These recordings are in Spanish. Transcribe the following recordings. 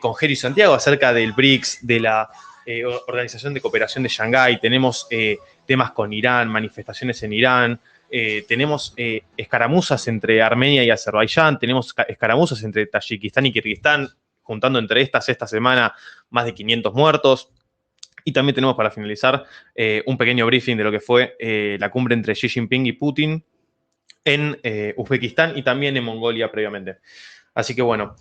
con Jero y Santiago acerca del BRICS, de la Organización de Cooperación de Shanghái. Tenemos temas con Irán, manifestaciones en Irán. Tenemos escaramuzas entre Armenia y Azerbaiyán. Tenemos escaramuzas entre Tayikistán y Kirguistán, juntando entre esta semana más de 500 muertos. Y también tenemos, para finalizar, un pequeño briefing de lo que fue la cumbre entre Xi Jinping y Putin en Uzbekistán y también en Mongolia previamente. Así que bueno,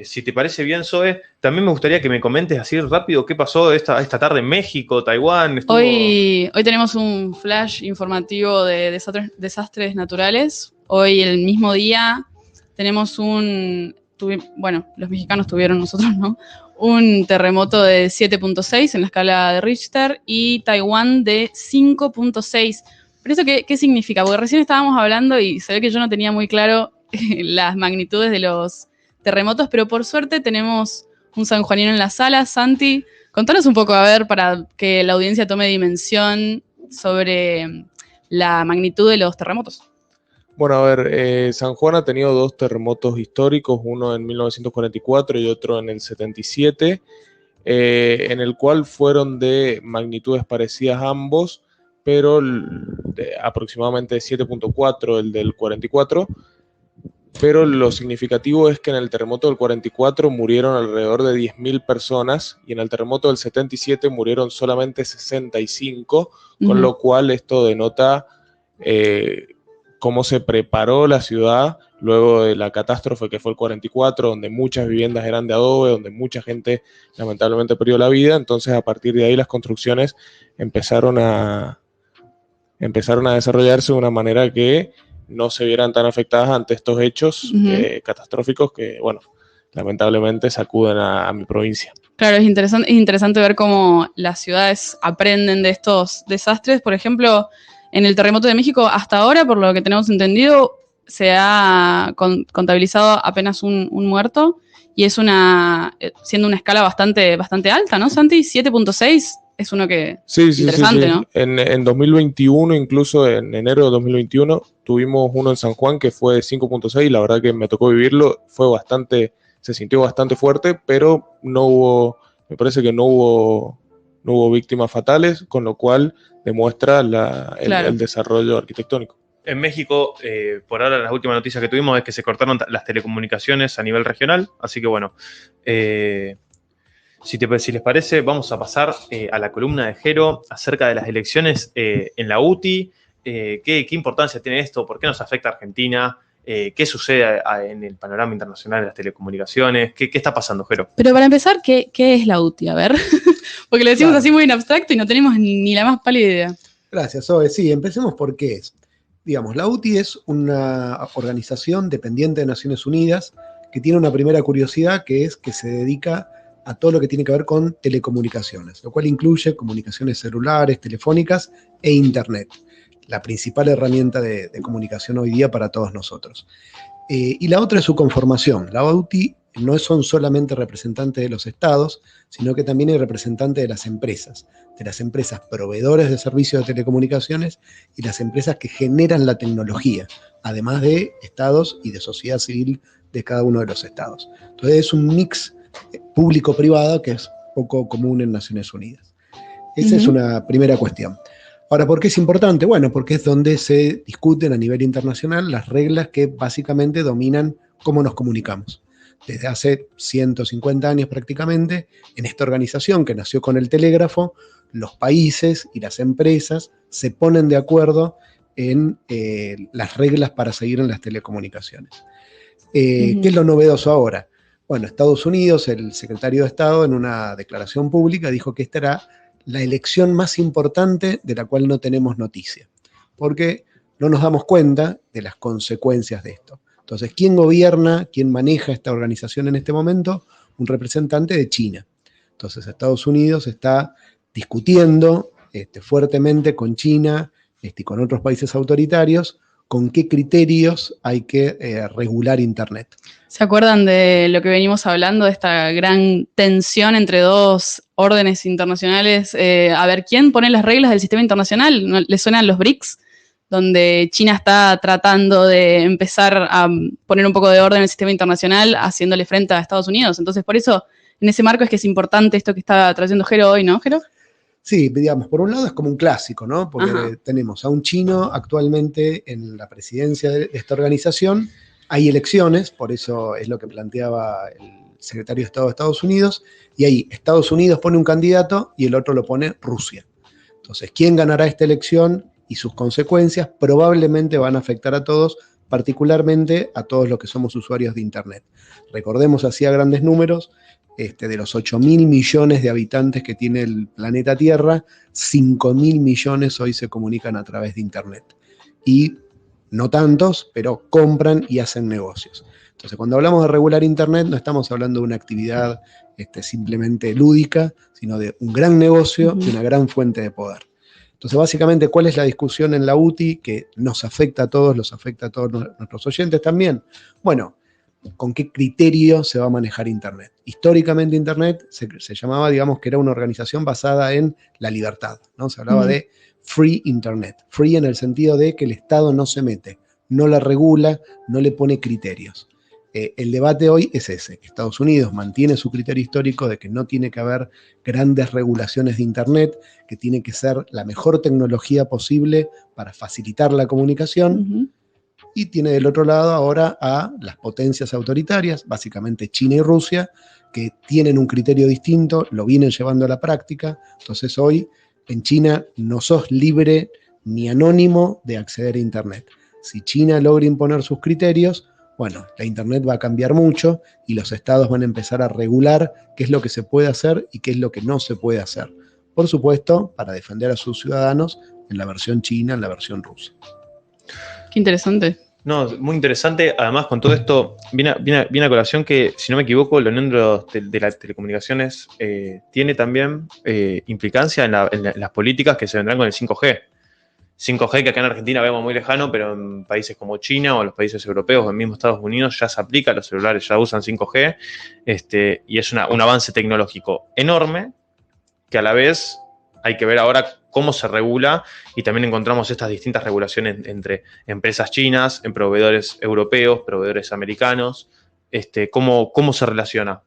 si te parece bien, Zoe, también me gustaría que me comentes así rápido qué pasó esta tarde en México, Taiwán. Hoy tenemos un flash informativo de desastres naturales. Hoy, el mismo día, tenemos los mexicanos tuvieron, nosotros no, un terremoto de 7.6 en la escala de Richter y Taiwán de 5.6. ¿Pero eso qué significa? Porque recién estábamos hablando y se ve que yo no tenía muy claro las magnitudes de los terremotos, pero por suerte tenemos un sanjuanino en la sala. Santi, contanos un poco, a ver, para que la audiencia tome dimensión sobre la magnitud de los terremotos. Bueno, a ver, San Juan ha tenido 2 terremotos históricos, uno en 1944 y otro en el 77, en el cual fueron de magnitudes parecidas ambos, pero aproximadamente 7.4 el del 44, pero lo significativo es que en el terremoto del 44 murieron alrededor de 10.000 personas y en el terremoto del 77 murieron solamente 65, con lo cual esto denota cómo se preparó la ciudad luego de la catástrofe que fue el 44, donde muchas viviendas eran de adobe, donde mucha gente lamentablemente perdió la vida. Entonces, a partir de ahí las construcciones empezaron a desarrollarse de una manera que no se vieran tan afectadas ante estos hechos catastróficos que, bueno, lamentablemente sacuden a mi provincia. Claro, es interesante ver cómo las ciudades aprenden de estos desastres. Por ejemplo, en el terremoto de México, hasta ahora, por lo que tenemos entendido, se ha contabilizado apenas un muerto, y es siendo una escala bastante alta, ¿no, Santi? 7.6 es uno que interesante, sí. ¿No? En 2021, incluso en enero de 2021, tuvimos uno en San Juan que fue 5.6, la verdad que me tocó vivirlo, se sintió bastante fuerte, pero me parece que no hubo víctimas fatales, con lo cual demuestra el desarrollo arquitectónico. En México, por ahora, las últimas noticias que tuvimos es que se cortaron las telecomunicaciones a nivel regional, así que bueno, si les parece, vamos a pasar a la columna de Jero acerca de las elecciones en la UTI. ¿Qué importancia tiene esto? ¿Por qué nos afecta a Argentina? ¿Qué sucede en el panorama internacional de las telecomunicaciones? ¿Qué está pasando, Jero? Pero para empezar, ¿qué es la UTI? A ver, porque lo decimos así muy en abstracto y no tenemos ni la más pálida idea. Gracias, Zoe. Sí, empecemos por qué es. Digamos, la UTI es una organización dependiente de Naciones Unidas que tiene una primera curiosidad, que es que se dedica a todo lo que tiene que ver con telecomunicaciones, lo cual incluye comunicaciones celulares, telefónicas e Internet, la principal herramienta de comunicación hoy día para todos nosotros. Y la otra es su conformación. La UTI no son solamente representantes de los estados, sino que también hay representantes de las empresas proveedores de servicios de telecomunicaciones y las empresas que generan la tecnología, además de estados y de sociedad civil de cada uno de los estados. Entonces es un mix público-privado que es poco común en Naciones Unidas. Esa es una primera cuestión. Ahora, ¿por qué es importante? Bueno, porque es donde se discuten a nivel internacional las reglas que básicamente dominan cómo nos comunicamos. Desde hace 150 años prácticamente, en esta organización que nació con el telégrafo, los países y las empresas se ponen de acuerdo en las reglas para seguir en las telecomunicaciones. ¿Qué es lo novedoso ahora? Bueno, Estados Unidos, el secretario de Estado, en una declaración pública, dijo que esta era la elección más importante de la cual no tenemos noticia, porque no nos damos cuenta de las consecuencias de esto. Entonces, ¿quién gobierna, quién maneja esta organización en este momento? Un representante de China. Entonces, Estados Unidos está discutiendo fuertemente con China y con otros países autoritarios con qué criterios hay que regular Internet. ¿Se acuerdan de lo que venimos hablando, de esta gran tensión entre dos órdenes internacionales? A ver, ¿quién pone las reglas del sistema internacional? ¿Les suenan los BRICS? donde China está tratando de empezar a poner un poco de orden en el sistema internacional, haciéndole frente a Estados Unidos. Entonces, por eso, en ese marco es que es importante esto que está trayendo Jero hoy, ¿no, Jero? Sí, digamos, por un lado es como un clásico, ¿no? Porque Ajá. tenemos a un chino actualmente en la presidencia de esta organización, hay elecciones, por eso es lo que planteaba el secretario de Estado de Estados Unidos, y ahí Estados Unidos pone un candidato y el otro lo pone Rusia. Entonces, ¿quién ganará esta elección y sus consecuencias? Probablemente van a afectar a todos, particularmente a todos los que somos usuarios de Internet. Recordemos así a grandes números, de los 8.000 millones de habitantes que tiene el planeta Tierra, 5.000 millones hoy se comunican a través de Internet. Y no tantos, pero compran y hacen negocios. Entonces, cuando hablamos de regular Internet, no estamos hablando de una actividad simplemente lúdica, sino de un gran negocio y una gran fuente de poder. Entonces, básicamente, ¿cuál es la discusión en la UTI que nos afecta a todos, los afecta a todos nuestros oyentes también? Bueno, ¿con qué criterio se va a manejar Internet? Históricamente Internet se llamaba, digamos, que era una organización basada en la libertad, ¿no? Se hablaba de free Internet. Free en el sentido de que el Estado no se mete, no la regula, no le pone criterios. El debate hoy es ese. Estados Unidos mantiene su criterio histórico de que no tiene que haber grandes regulaciones de Internet, que tiene que ser la mejor tecnología posible para facilitar la comunicación. Y tiene del otro lado ahora a las potencias autoritarias, básicamente China y Rusia, que tienen un criterio distinto, lo vienen llevando a la práctica. Entonces hoy en China no sos libre ni anónimo de acceder a Internet. Si China logra imponer sus criterios, bueno, la Internet va a cambiar mucho y los estados van a empezar a regular qué es lo que se puede hacer y qué es lo que no se puede hacer. Por supuesto, para defender a sus ciudadanos en la versión china, en la versión rusa. Qué interesante. No, muy interesante. Además, con todo esto, viene a colación que, si no me equivoco, la Unión de las Telecomunicaciones tiene también implicancia en las políticas que se vendrán con el 5G. 5G que acá en Argentina vemos muy lejano, pero en países como China o los países europeos o en mismo Estados Unidos ya se aplica, los celulares ya usan 5G, y es un avance tecnológico enorme que a la vez hay que ver ahora cómo se regula, y también encontramos estas distintas regulaciones entre empresas chinas, en proveedores europeos, proveedores americanos. ¿Cómo se relaciona?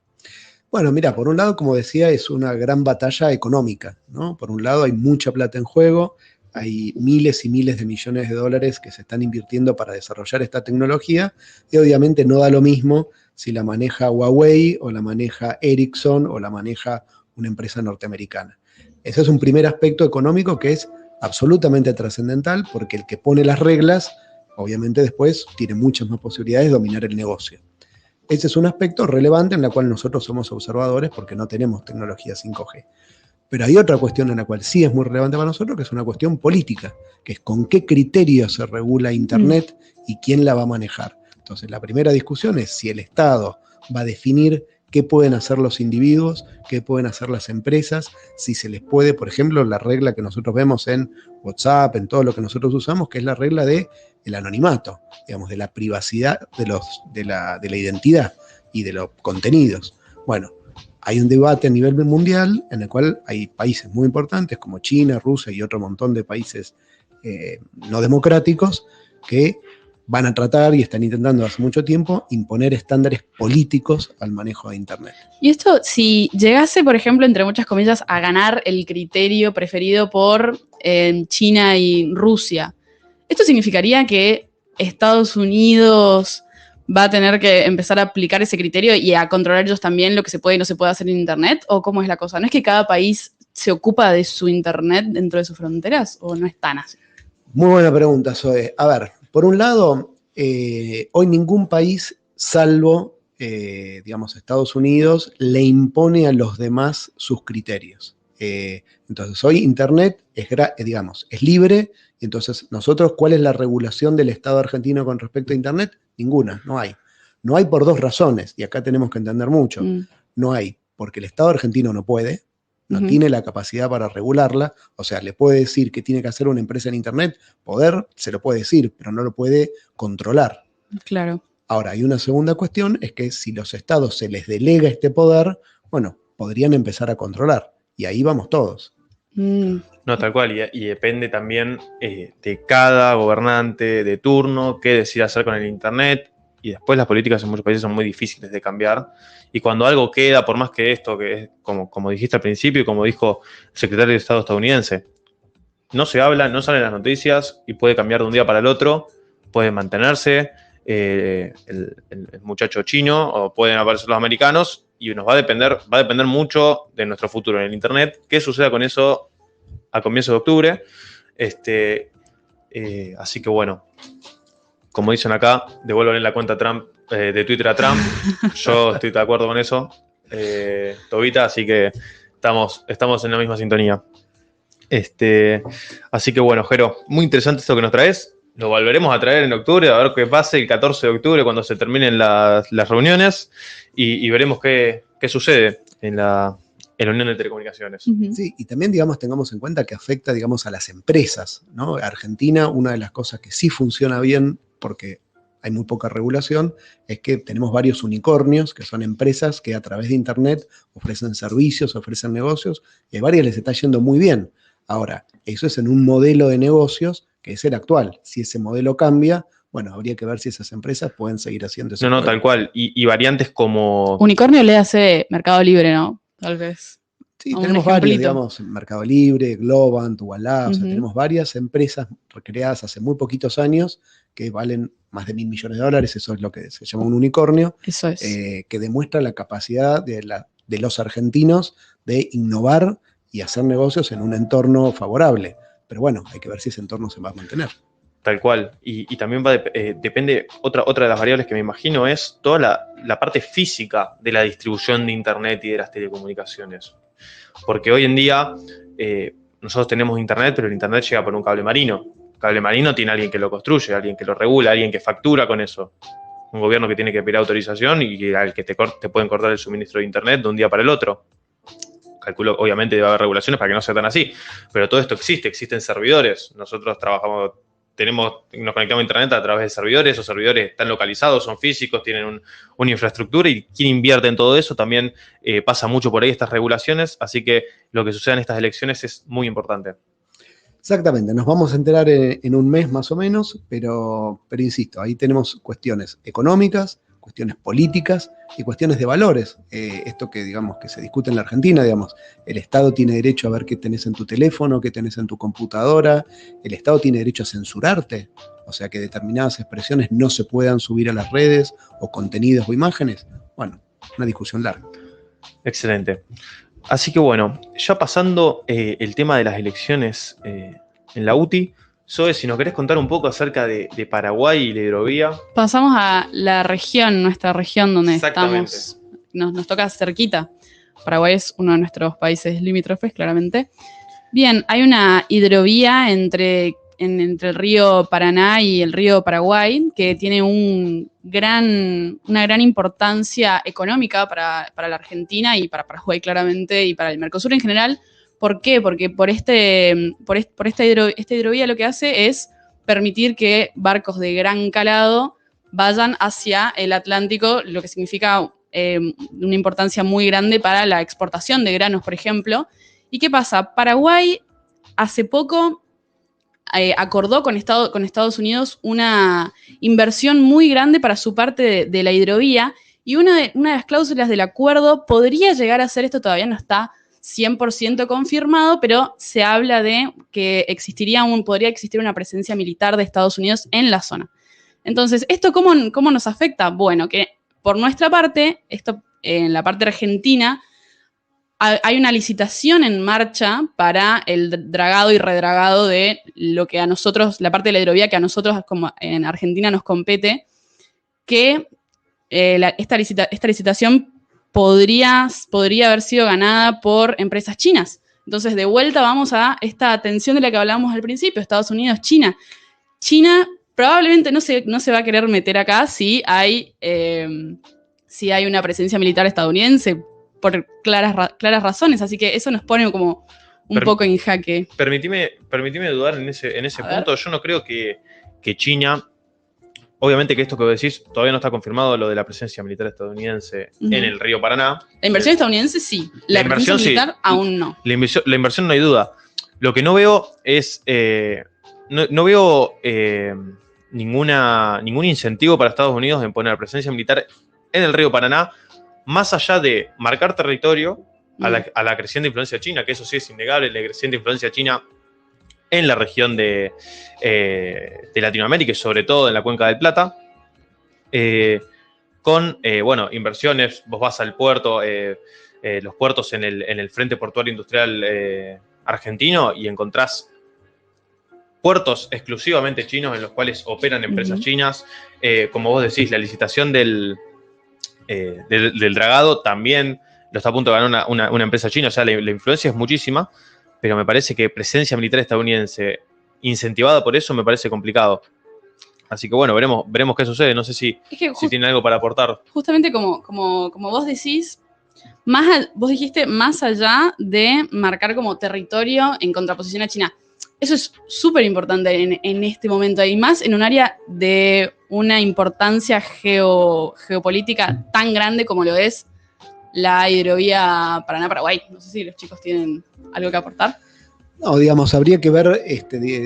Bueno, mira, por un lado, como decía, es una gran batalla económica, ¿no? Por un lado hay mucha plata en juego, hay miles y miles de millones de dólares que se están invirtiendo para desarrollar esta tecnología, y obviamente no da lo mismo si la maneja Huawei o la maneja Ericsson o la maneja una empresa norteamericana. Ese es un primer aspecto económico que es absolutamente trascendental, porque el que pone las reglas, obviamente después tiene muchas más posibilidades de dominar el negocio. Ese es un aspecto relevante en el cual nosotros somos observadores porque no tenemos tecnología 5G. Pero hay otra cuestión en la cual sí es muy relevante para nosotros, que es una cuestión política, que es con qué criterio se regula Internet y quién la va a manejar. Entonces, la primera discusión es si el Estado va a definir qué pueden hacer los individuos, qué pueden hacer las empresas, si se les puede, por ejemplo, la regla que nosotros vemos en WhatsApp, en todo lo que nosotros usamos, que es la regla del anonimato, digamos, de la privacidad de la identidad y de los contenidos. Bueno, hay un debate a nivel mundial en el cual hay países muy importantes como China, Rusia y otro montón de países no democráticos que van a tratar y están intentando hace mucho tiempo imponer estándares políticos al manejo de Internet. Y esto, si llegase, por ejemplo, entre muchas comillas, a ganar el criterio preferido por China y Rusia, ¿esto significaría que Estados Unidos va a tener que empezar a aplicar ese criterio y a controlar ellos también lo que se puede y no se puede hacer en Internet? ¿O cómo es la cosa? ¿No es que cada país se ocupa de su Internet dentro de sus fronteras? ¿O no es tan así? Muy buena pregunta, Zoe. A ver, por un lado, hoy ningún país, salvo, digamos, Estados Unidos, le impone a los demás sus criterios. Entonces, hoy Internet es libre, y entonces nosotros, ¿cuál es la regulación del Estado argentino con respecto a Internet? Ninguna, no hay. No hay por dos razones, y acá tenemos que entender mucho. No hay, porque el Estado argentino no puede, no tiene la capacidad para regularla, o sea, le puede decir que tiene que hacer una empresa en Internet, se lo puede decir, pero no lo puede controlar. Claro. Ahora, hay una segunda cuestión, es que si los estados se les delega este poder, bueno, podrían empezar a controlar, y ahí vamos todos. No, No, tal cual, y depende también de cada gobernante de turno qué decida hacer con el Internet, y después las políticas en muchos países son muy difíciles de cambiar, y cuando algo queda, por más que esto, que es como dijiste al principio y como dijo el secretario de Estado estadounidense, no se habla, no salen las noticias y puede cambiar de un día para el otro, puede mantenerse el muchacho chino o pueden aparecer los americanos y nos va a depender mucho de nuestro futuro en el Internet. ¿Qué suceda con eso a comienzos de octubre? Así que bueno, como dicen acá, devuelvan la cuenta Trump, de Twitter a Trump. Yo estoy de acuerdo con eso, Tobita, así que estamos en la misma sintonía. Así que bueno, Jero, muy interesante esto que nos traes. Lo volveremos a traer en octubre, a ver qué pase el 14 de octubre cuando se terminen las reuniones y veremos qué sucede en la Unión de Telecomunicaciones. Ujú. Sí, y también, digamos, tengamos en cuenta que afecta, digamos, a las empresas, ¿no? Argentina, una de las cosas que sí funciona bien, porque hay muy poca regulación, es que tenemos varios unicornios, que son empresas que a través de Internet ofrecen servicios, ofrecen negocios, y a varias les está yendo muy bien. Ahora, eso es en un modelo de negocios que es el actual. Si ese modelo cambia, bueno, habría que ver si esas empresas pueden seguir haciendo eso. No, tal cual. Y variantes como... Unicornio le hace Mercado Libre, ¿no? Tal vez. Sí, Un tenemos varios, ejemplito. digamos, Mercado Libre, Globant, Ualá, o sea, Ujú. tenemos varias empresas creadas hace muy poquitos años que valen más de $1.000 millones, eso es lo que se llama un unicornio, Eso es. que demuestra la capacidad de los argentinos de innovar y hacer negocios en un entorno favorable. Pero bueno, hay que ver si ese entorno se va a mantener. Tal cual. Y también depende, otra de las variables que me imagino es toda la parte física de la distribución de Internet y de las telecomunicaciones. Porque hoy en día nosotros tenemos Internet, pero el Internet llega por un cable marino. El cable marino tiene alguien que lo construye, alguien que lo regula, alguien que factura con eso. Un gobierno que tiene que pedir autorización y al que te pueden cortar el suministro de Internet de un día para el otro. Calculo, obviamente debe haber regulaciones para que no sea tan así, pero todo esto existen servidores. Nosotros nos conectamos a Internet a través de servidores, esos servidores están localizados, son físicos, tienen una infraestructura y quien invierte en todo eso también pasa mucho por ahí estas regulaciones, así que lo que suceda en estas elecciones es muy importante. Exactamente, nos vamos a enterar en un mes más o menos, pero insisto, ahí tenemos cuestiones económicas, cuestiones políticas y cuestiones de valores. Esto que, digamos, que se discute en la Argentina, digamos, el Estado tiene derecho a ver qué tenés en tu teléfono, qué tenés en tu computadora, el Estado tiene derecho a censurarte, o sea, que determinadas expresiones no se puedan subir a las redes o contenidos o imágenes. Bueno, una discusión larga. Excelente. Así que bueno, ya pasando el tema de las elecciones en la UTI, Zoe, si nos querés contar un poco acerca de Paraguay y la hidrovía. Pasamos a la región, nuestra región donde Exactamente. estamos, nos toca cerquita. Paraguay es uno de nuestros países limítrofes, claramente. Bien, hay una hidrovía entre el río Paraná y el río Paraguay que tiene una gran importancia económica para la Argentina y para Paraguay, claramente, y para el Mercosur en general. ¿Por qué? Porque por esta hidrovía lo que hace es permitir que barcos de gran calado vayan hacia el Atlántico, lo que significa una importancia muy grande para la exportación de granos, por ejemplo. ¿Y qué pasa? Paraguay hace poco acordó con Estados Unidos una inversión muy grande para su parte de la hidrovía, y una de las cláusulas del acuerdo podría llegar a ser, esto todavía no está 100% confirmado, pero se habla de que podría existir una presencia militar de Estados Unidos en la zona. Entonces, ¿esto cómo nos afecta? Bueno, que por nuestra parte, en la parte argentina, hay una licitación en marcha para el dragado y redragado de lo que a nosotros, la parte de la hidrovía que a nosotros como en Argentina nos compete, que esta licitación podría haber sido ganada por empresas chinas. Entonces, de vuelta vamos a esta tensión de la que hablábamos al principio, Estados Unidos, China. China probablemente no se va a querer meter acá si hay una presencia militar estadounidense, por claras razones, así que eso nos pone como un poco en jaque. Permitime dudar en ese punto. Yo no creo que China, obviamente que esto que vos decís todavía no está confirmado, lo de la presencia militar estadounidense en el río Paraná. La inversión estadounidense sí, la presencia militar aún no. La inversión no hay duda, Lo que no veo es, no veo ningún incentivo para Estados Unidos en poner presencia militar en el río Paraná, más allá de marcar territorio a la creciente influencia china, que eso sí es innegable, la creciente influencia china en la región de Latinoamérica y sobre todo en la Cuenca del Plata, con inversiones. Vos vas al puerto, los puertos en el Frente Portuario Industrial argentino y encontrás puertos exclusivamente chinos en los cuales operan empresas chinas. Como vos decís, la licitación del dragado también lo está a punto de ganar una empresa china. O sea, la influencia es muchísima, pero me parece que presencia militar estadounidense incentivada por eso me parece complicado. Así que bueno, veremos qué sucede. No sé si tienen algo para aportar. Justamente como vos decís, vos dijiste más allá de marcar como territorio en contraposición a China. Eso es súper importante en este momento, y más en un área de una importancia geopolítica tan grande como lo es la hidrovía Paraná-Paraguay. No sé si los chicos tienen algo que aportar. No, digamos, habría que ver,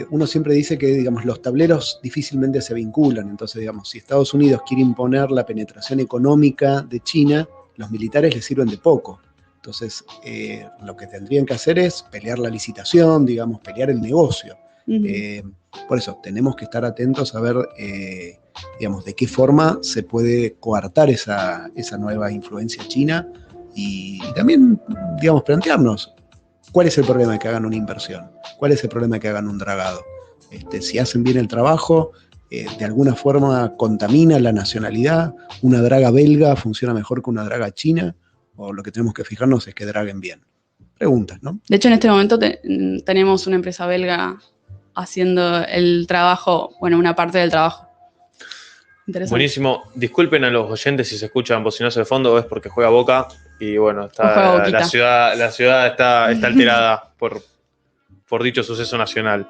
uno siempre dice que, digamos, los tableros difícilmente se vinculan. Entonces, digamos, si Estados Unidos quiere imponer la penetración económica de China, los militares les sirven de poco. Entonces, lo que tendrían que hacer es pelear la licitación, digamos, pelear el negocio. Por eso, tenemos que estar atentos a ver, digamos, de qué forma se puede coartar esa nueva influencia china y también, digamos, plantearnos cuál es el problema de que hagan una inversión, cuál es el problema de que hagan un dragado. Si hacen bien el trabajo, de alguna forma contamina la nacionalidad, una draga belga funciona mejor que una draga china, o lo que tenemos que fijarnos es que draguen bien. Preguntas, ¿no? De hecho, en este momento tenemos una empresa belga haciendo el trabajo, bueno, una parte del trabajo. Interesante. Buenísimo. Disculpen a los oyentes si se escuchan bocinazo de fondo, es porque juega Boca y bueno, la ciudad está alterada por dicho suceso nacional.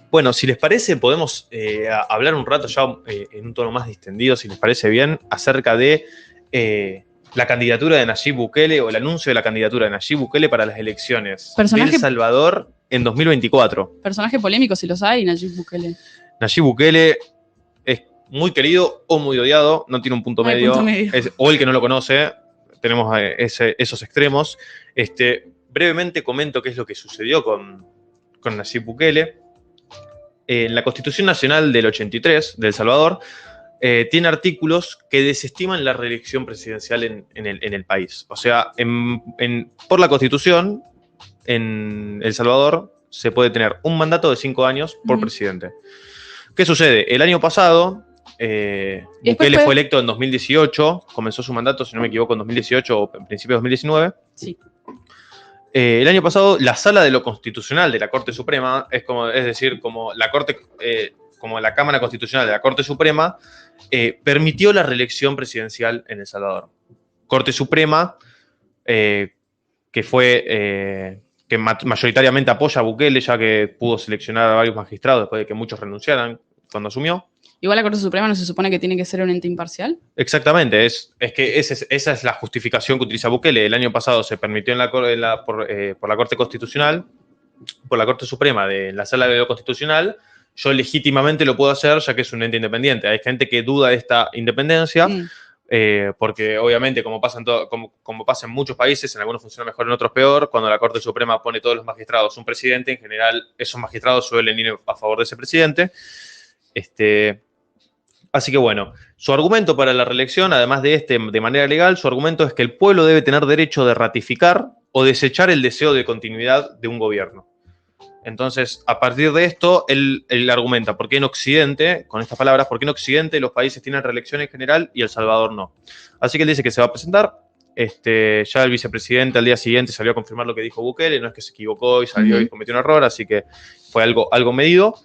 Bueno, si les parece, podemos hablar un rato ya en un tono más distendido, si les parece bien, acerca de la candidatura de Nayib Bukele o el anuncio de la candidatura de Nayib Bukele para las elecciones de El Salvador en 2024. Personaje polémico, si los hay, Nayib Bukele. Nayib Bukele es muy querido o muy odiado, no tiene un punto medio. O el que no lo conoce, tenemos esos extremos. Brevemente comento qué es lo que sucedió con Nayib Bukele. En la Constitución Nacional del 83 de El Salvador tiene artículos que desestiman la reelección presidencial en el país. O sea, por la Constitución, en El Salvador se puede tener un mandato de 5 años por presidente. ¿Qué sucede? El año pasado, Bukele fue electo en 2018, comenzó su mandato, si no me equivoco, en 2018 o en principio de 2019. Sí. El año pasado, la Sala de lo Constitucional de la Corte Suprema, como la Cámara Constitucional de la Corte Suprema, permitió la reelección presidencial en El Salvador. Corte Suprema, que mayoritariamente apoya a Bukele, ya que pudo seleccionar a varios magistrados después de que muchos renunciaran cuando asumió. Igual la Corte Suprema no se supone que tiene que ser un ente imparcial. Exactamente, es que esa es la justificación que utiliza Bukele. El año pasado se permitió por la Corte Constitucional, por la Corte Suprema de la Sala de lo Constitucional. Yo legítimamente lo puedo hacer ya que es un ente independiente. Hay gente que duda de esta independencia, porque obviamente como pasa en muchos países, en algunos funciona mejor, en otros peor. Cuando la Corte Suprema pone todos los magistrados un presidente, en general esos magistrados suelen ir a favor de ese presidente. Así que bueno, su argumento para la reelección, además de manera legal, su argumento es que el pueblo debe tener derecho de ratificar o desechar el deseo de continuidad de un gobierno. Entonces, a partir de esto, él argumenta, ¿por qué en Occidente, con estas palabras, por qué en Occidente los países tienen reelección en general y El Salvador no? Así que él dice que se va a presentar. Ya el vicepresidente al día siguiente salió a confirmar lo que dijo Bukele, no es que se equivocó y salió y cometió un error, así que fue algo medido.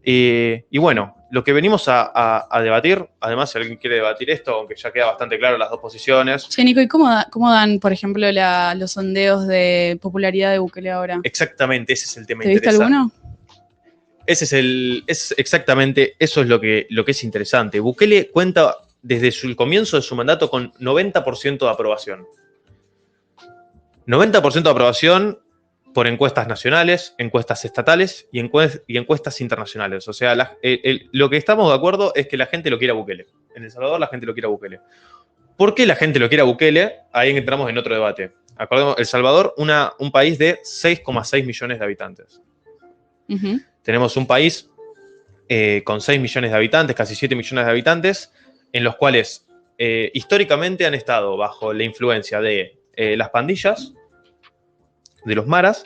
Y bueno, lo que venimos a debatir, además si alguien quiere debatir esto, aunque ya queda bastante claro las dos posiciones. Sí, Nico, ¿y cómo dan, por ejemplo, los sondeos de popularidad de Bukele ahora? Exactamente, ese es el tema interesante. ¿Te viste alguno? Exactamente, eso es lo que es interesante. Bukele cuenta desde el comienzo de su mandato con 90% de aprobación. 90% de aprobación por encuestas nacionales, encuestas estatales y encuestas internacionales. O sea, lo que estamos de acuerdo es que la gente lo quiere a Bukele. En El Salvador la gente lo quiere a Bukele. ¿Por qué la gente lo quiere a Bukele? Ahí entramos en otro debate. Acordemos, El Salvador, un país de 6,6 millones de habitantes. Tenemos un país con 6 millones de habitantes, casi 7 millones de habitantes, en los cuales históricamente han estado bajo la influencia de las pandillas, de los maras,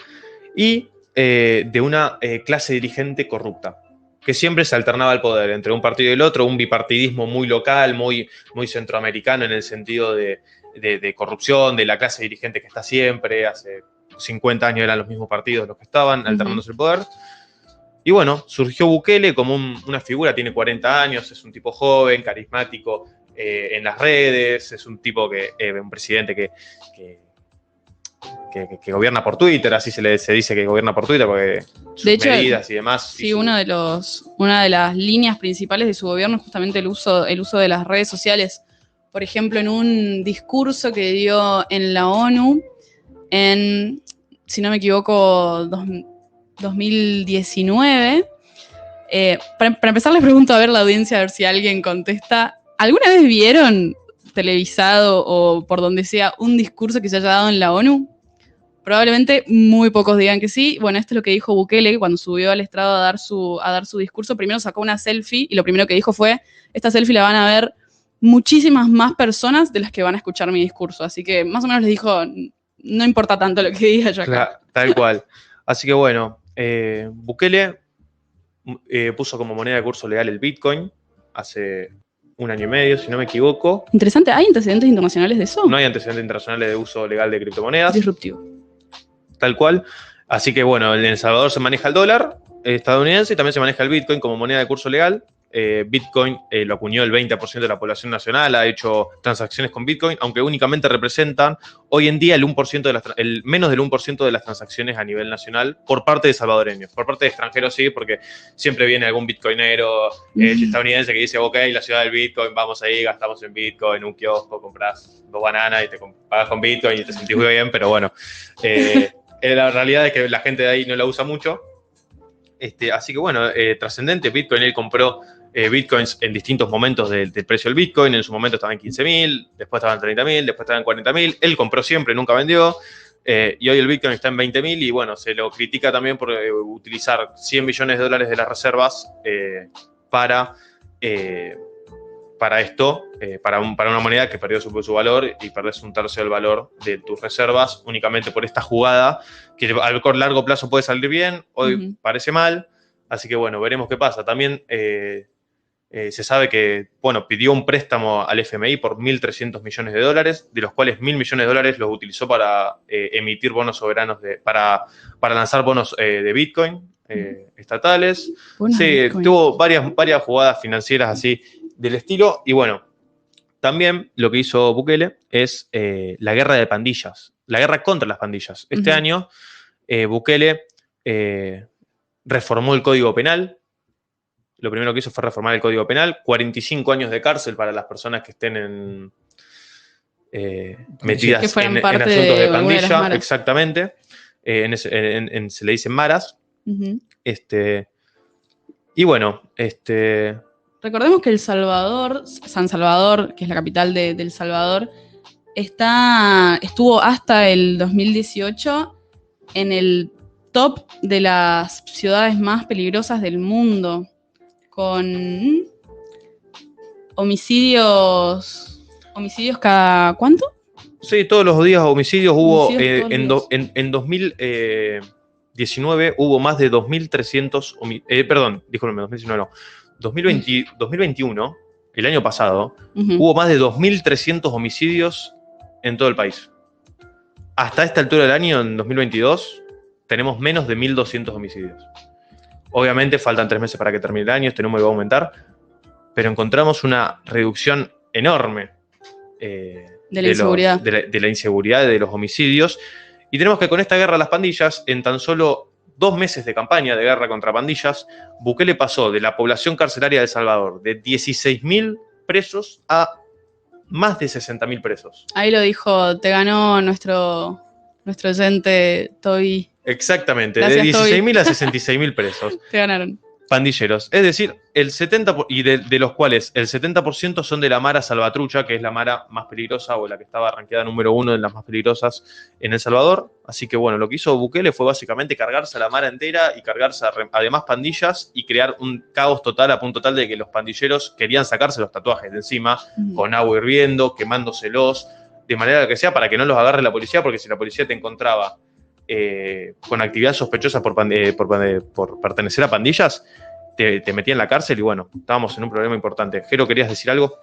y de una clase dirigente corrupta, que siempre se alternaba el poder entre un partido y el otro, un bipartidismo muy local, muy centroamericano en el sentido de corrupción, de la clase dirigente que está siempre, hace 50 años eran los mismos partidos los que estaban alternándose el poder. Y bueno, surgió Bukele como una figura, tiene 40 años, es un tipo joven, carismático en las redes, es un tipo un presidente que gobierna por Twitter, así se dice que gobierna por Twitter, porque sus medidas y demás. Sí, una de las líneas principales de su gobierno es justamente el uso de las redes sociales. Por ejemplo, en un discurso que dio en la ONU, si no me equivoco, 2019. Para empezar, les pregunto a ver la audiencia, a ver si alguien contesta. ¿Alguna vez vieron televisado o por donde sea un discurso que se haya dado en la ONU? Probablemente muy pocos digan que sí. Bueno, esto es lo que dijo Bukele cuando subió al estrado a dar su discurso. Primero sacó una selfie y lo primero que dijo fue: esta selfie la van a ver muchísimas más personas de las que van a escuchar mi discurso. Así que más o menos les dijo, no importa tanto lo que diga yo acá. Claro, tal cual. Así que bueno, Bukele puso como moneda de curso legal el Bitcoin hace 1 año y medio, si no me equivoco. Interesante. ¿Hay antecedentes internacionales de eso? No hay antecedentes internacionales de uso legal de criptomonedas. Disruptivo. Tal cual. Así que bueno, en El Salvador se maneja el dólar estadounidense y también se maneja el Bitcoin como moneda de curso legal. Bitcoin lo acuñó el 20% de la población nacional, ha hecho transacciones con Bitcoin, aunque únicamente representan hoy en día el menos del 1% de las transacciones a nivel nacional por parte de salvadoreños. Por parte de extranjeros sí, porque siempre viene algún bitcoinero estadounidense que dice, ok, la ciudad del Bitcoin, vamos ahí, gastamos en Bitcoin, un kiosco, compras 2 bananas y te pagas con Bitcoin y te sentís muy bien, pero bueno, la realidad es que la gente de ahí no la usa mucho. Así que bueno, trascendente, Bitcoin, él compró Bitcoins en distintos momentos del precio del Bitcoin. En su momento estaba en 15.000, después estaba en 30.000, después estaba en 40.000. Él compró siempre, nunca vendió. Y hoy el Bitcoin está en 20.000 y bueno, se lo critica también por utilizar $100 millones de las reservas para esto, para una moneda que perdió su valor y perdés 1/3 del valor de tus reservas únicamente por esta jugada que a largo plazo puede salir bien, hoy parece mal. Así que bueno, veremos qué pasa. También se sabe que, bueno, pidió un préstamo al FMI por $1.300 millones, de los cuales $1.000 millones los utilizó para emitir bonos soberanos, para lanzar bonos de Bitcoin estatales. Bonos sí, Bitcoin. Tuvo varias jugadas financieras así del estilo. Y bueno, también lo que hizo Bukele es la guerra de pandillas, la guerra contra las pandillas. Este año Bukele reformó el Código Penal. Lo primero que hizo fue reformar el Código Penal. 45 años de cárcel para las personas que estén metidas en asuntos de pandilla. Exactamente. Se le dicen maras. Y bueno, recordemos que San Salvador, que es la capital de El Salvador, estuvo hasta el 2018 en el top de las ciudades más peligrosas del mundo, con homicidios cada ¿cuánto? Sí, todos los días homicidios hubo. En 2019 hubo más de 2.300 perdón, discúlpeme, 2019 no. 2021, el año pasado, hubo más de 2.300 homicidios en todo el país. Hasta esta altura del año, en 2022, tenemos menos de 1.200 homicidios. Obviamente faltan 3 meses para que termine el año, este número va a aumentar, pero encontramos una reducción enorme de la inseguridad, de los homicidios, y tenemos que con esta guerra a las pandillas, en tan solo 2 meses de campaña de guerra contra pandillas, Bukele pasó de la población carcelaria de El Salvador de 16.000 presos a más de 60.000 presos. Ahí lo dijo, te ganó nuestro oyente Toby Exactamente, Gracias, de Toby. 16.000 a 66.000 presos. Te ganaron. Pandilleros. Es decir, el 70%, y de los cuales el 70% son de la Mara Salvatrucha, que es la Mara más peligrosa o la que estaba rankeada número 1 de las más peligrosas en El Salvador. Así que bueno, lo que hizo Bukele fue básicamente cargarse a la Mara entera y cargarse además pandillas y crear un caos total a punto tal de que los pandilleros querían sacarse los tatuajes de encima, con agua hirviendo, quemándoselos, de manera que sea para que no los agarre la policía, porque si la policía te encontraba con actividad sospechosa por pertenecer a pandillas, te metía en la cárcel y bueno, estábamos en un problema importante. Jero, ¿querías decir algo?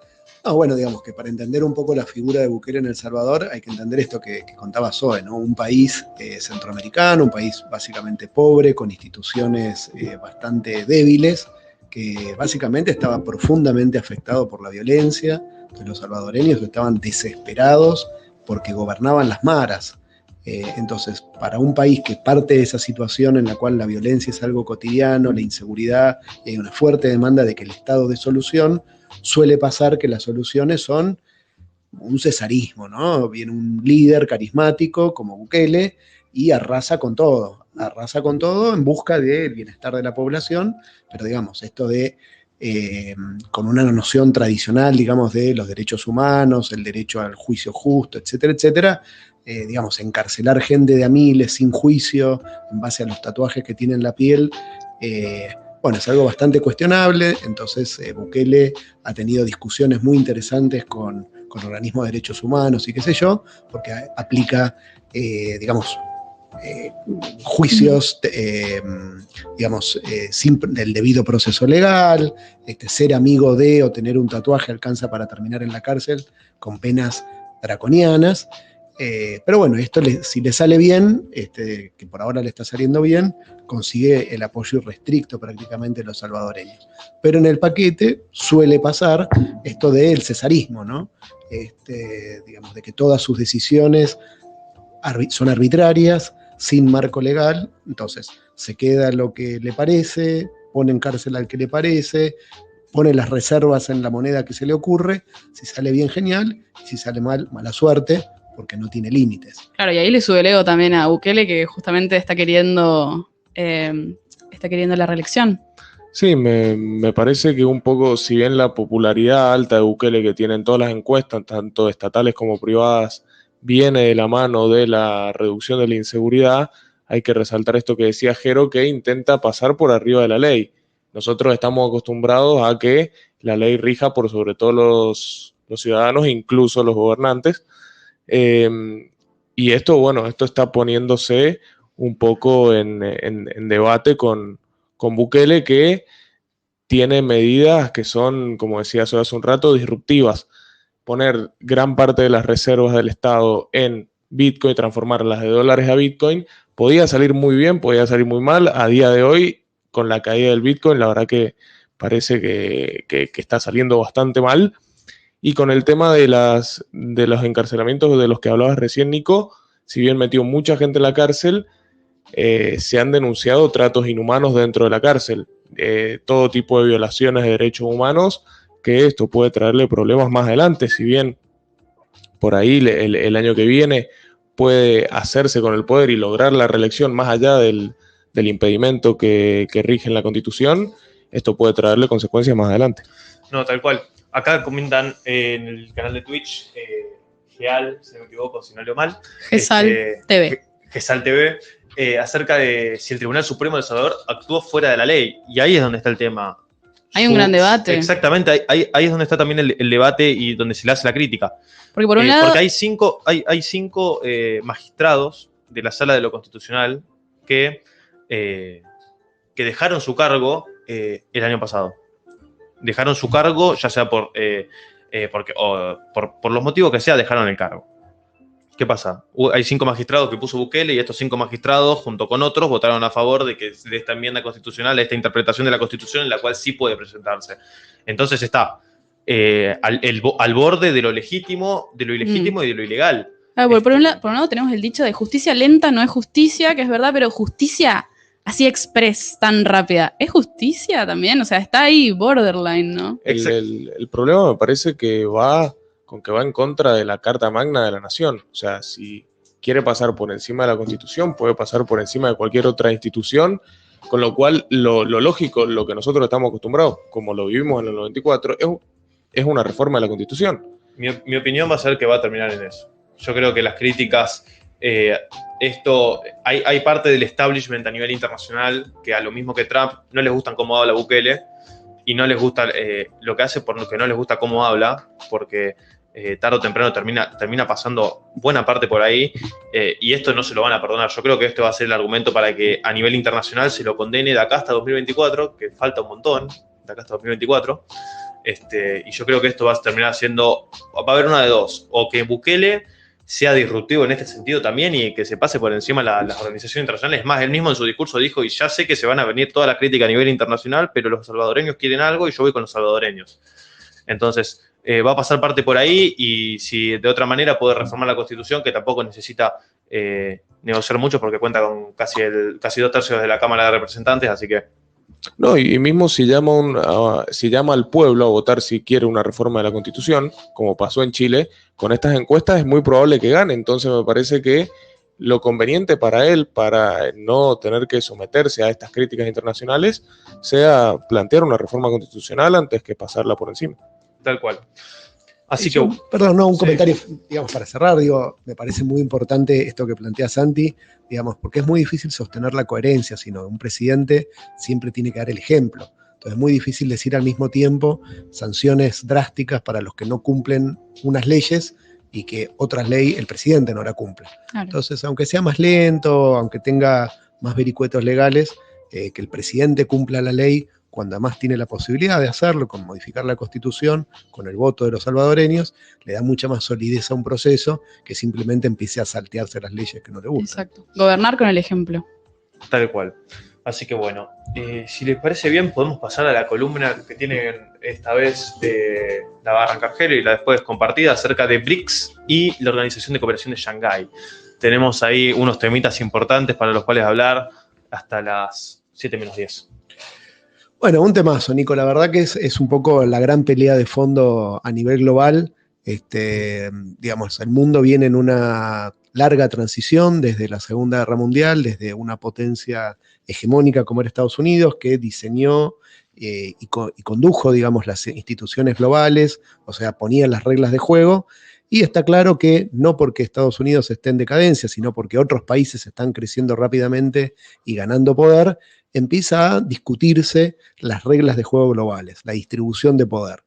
No, bueno, digamos que para entender un poco la figura de Bukele en El Salvador hay que entender esto que contaba Zoe, ¿no? Un país centroamericano, un país básicamente pobre, con instituciones bastante débiles, que básicamente estaba profundamente afectado por la violencia. Entonces, los salvadoreños estaban desesperados porque gobernaban las maras. Entonces, para un país que parte de esa situación en la cual la violencia es algo cotidiano, la inseguridad, y hay una fuerte demanda de que el Estado dé solución, suele pasar que las soluciones son un cesarismo, ¿no? Viene un líder carismático como Bukele y arrasa con todo en busca del bienestar de la población, pero digamos, esto de con una noción tradicional, digamos, de los derechos humanos, el derecho al juicio justo, etcétera, etcétera, digamos, encarcelar gente de a miles sin juicio en base a los tatuajes que tiene en la piel, bueno, es algo bastante cuestionable. Entonces Bukele ha tenido discusiones muy interesantes con organismos de derechos humanos y qué sé yo, porque aplica, digamos, juicios, digamos, sin del debido proceso legal, ser amigo de o tener un tatuaje alcanza para terminar en la cárcel con penas draconianas. Pero bueno, esto si le sale bien, que por ahora le está saliendo bien, consigue el apoyo irrestricto prácticamente de los salvadoreños. Pero en el paquete suele pasar esto del cesarismo, ¿no? Digamos, de que todas sus decisiones son arbitrarias, sin marco legal, entonces se queda lo que le parece, pone en cárcel al que le parece, pone las reservas en la moneda que se le ocurre, si sale bien, genial, y si sale mal, mala suerte, porque no tiene límites. Claro, y ahí le sube el ego también a Bukele, que justamente está queriendo la reelección. Sí, me parece que un poco, si bien la popularidad alta de Bukele que tienen todas las encuestas, tanto estatales como privadas, viene de la mano de la reducción de la inseguridad, hay que resaltar esto que decía Jero, que intenta pasar por arriba de la ley. Nosotros estamos acostumbrados a que la ley rija por sobre todo los ciudadanos, incluso los gobernantes. Y esto, bueno, esto está poniéndose un poco en debate con Bukele, que tiene medidas que son, como decía hace un rato, disruptivas. Poner gran parte de las reservas del Estado en Bitcoin, transformarlas de dólares a Bitcoin, podía salir muy bien, podía salir muy mal. A día de hoy, con la caída del Bitcoin, la verdad que parece que está saliendo bastante mal. Y con el tema de los encarcelamientos de los que hablabas recién, Nico, si bien metió mucha gente en la cárcel, se han denunciado tratos inhumanos dentro de la cárcel, todo tipo de violaciones de derechos humanos, que esto puede traerle problemas más adelante. Si bien por ahí el año que viene puede hacerse con el poder y lograr la reelección más allá del impedimento que rige en la Constitución, esto puede traerle consecuencias más adelante. No, tal cual. Acá comentan en el canal de Twitch, Geal, si no me equivoco, si no leo mal. Gesal TV. Gesal TV, acerca de si el Tribunal Supremo de El Salvador actuó fuera de la ley. Y ahí es donde está el tema. Hay un gran debate. Exactamente, ahí es donde está también el debate y donde se le hace la crítica. Porque por un lado... Porque hay cinco magistrados de la Sala de lo Constitucional que dejaron su cargo el año pasado. Dejaron su cargo, ya sea por los motivos que sea, dejaron el cargo. ¿Qué pasa? Hay 5 magistrados que puso Bukele y estos 5 magistrados, junto con otros, votaron a favor de esta enmienda constitucional, de esta interpretación de la Constitución en la cual sí puede presentarse. Entonces está al borde de lo legítimo, de lo ilegítimo y de lo ilegal. Por un lado tenemos el dicho de justicia lenta no es justicia, que es verdad, pero justicia así express, tan rápida, ¿es justicia también? O sea, está ahí borderline, ¿no? El problema me parece que va en contra de la Carta Magna de la Nación. O sea, si quiere pasar por encima de la Constitución, puede pasar por encima de cualquier otra institución, con lo cual lo lógico, lo que nosotros estamos acostumbrados, como lo vivimos en el 94, es una reforma de la Constitución. Mi opinión va a ser que va a terminar en eso. Yo creo que las críticas, hay parte del establishment a nivel internacional que a lo mismo que Trump no les gustan cómo habla Bukele y no les gusta lo que hace porque no les gusta cómo habla, porque tarde o temprano termina pasando buena parte por ahí, y esto no se lo van a perdonar. Yo creo que este va a ser el argumento para que a nivel internacional se lo condene de acá hasta 2024, que falta un montón, de acá hasta 2024. Y yo creo que esto va a terminar siendo, va a haber una de dos, o que Bukele sea disruptivo en este sentido también y que se pase por encima las organizaciones internacionales. Es más, él mismo en su discurso dijo, y ya sé que se van a venir toda la crítica a nivel internacional, pero los salvadoreños quieren algo y yo voy con los salvadoreños. Entonces, va a pasar parte por ahí, y si de otra manera puede reformar la Constitución, que tampoco necesita negociar mucho porque cuenta con casi 2/3 de la Cámara de Representantes, así que... No, y mismo si llama al pueblo a votar si quiere una reforma de la Constitución, como pasó en Chile, con estas encuestas es muy probable que gane. Entonces me parece que lo conveniente para él, para no tener que someterse a estas críticas internacionales, sea plantear una reforma constitucional antes que pasarla por encima. Tal cual. Así Yo, que... perdón, no, un sí. comentario, digamos, para cerrar, me parece muy importante esto que plantea Santi, digamos, porque es muy difícil sostener la coherencia, sino un presidente siempre tiene que dar el ejemplo. Entonces es muy difícil decir al mismo tiempo sanciones drásticas para los que no cumplen unas leyes y que otras leyes el presidente no la cumple. Claro. Entonces, aunque sea más lento, aunque tenga más vericuetos legales, que el presidente cumpla la ley cuando además tiene la posibilidad de hacerlo, con modificar la Constitución, con el voto de los salvadoreños, le da mucha más solidez a un proceso que simplemente empiece a saltearse las leyes que no le gustan. Exacto. Gobernar con el ejemplo. Tal cual. Así que bueno, si les parece bien, podemos pasar a la columna que tienen esta vez, la va a arrancar Gelo y la después compartida, acerca de BRICS y la Organización de Cooperación de Shanghái. Tenemos ahí unos temitas importantes para los cuales hablar hasta las 7:10. Bueno, un temazo, Nico. La verdad que es un poco la gran pelea de fondo a nivel global. Digamos, el mundo viene en una larga transición desde la Segunda Guerra Mundial, desde una potencia hegemónica como era Estados Unidos, que diseñó y condujo, digamos, las instituciones globales, o sea, ponía las reglas de juego. Y está claro que no porque Estados Unidos esté en decadencia, sino porque otros países están creciendo rápidamente y ganando poder, empieza a discutirse las reglas de juego globales, la distribución de poder.